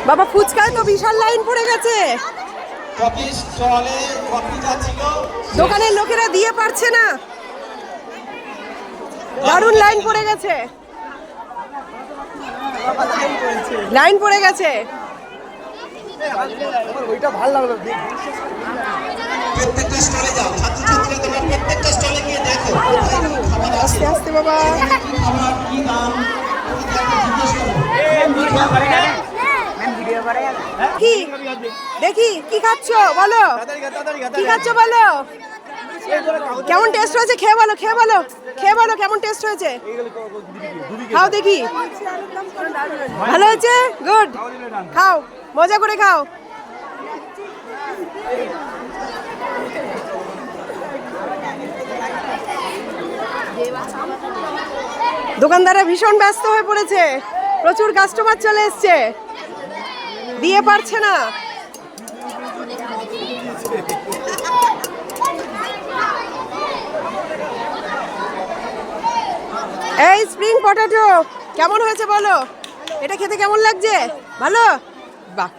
বাবা ফুচকায় তো বিশাল লাইন পড়ে গেছে, দোকানের লোকেরা দিয়ে পারছে না, দারুণ লাইন পড়ে গেছে, লাইন পড়ে গেছে। ওইটা ভালো লাগলো। আস্তে আস্তে বাবা। কি দেখি কি খাচ্ছ বলো, কি খাচ্ছ বলো, কেমন টেস্ট হয়েছে খেয়ে বলো, খেয়ে বলো, খেয়ে বলো কেমন টেস্ট হয়েছে, খাও দেখি। ভালো হয়েছে, গুড, খাও মজা করে খাও। দোকানদাররা ভীষণ ব্যস্ত হয়ে পড়েছে, প্রচুর কাস্টমার চলে এসছে, দিয়ে পারছে না। এই স্প্রিং পটেটো কেমন হয়েছে বলো, এটা খেতে কেমন লাগছে, ভালো, বাহ।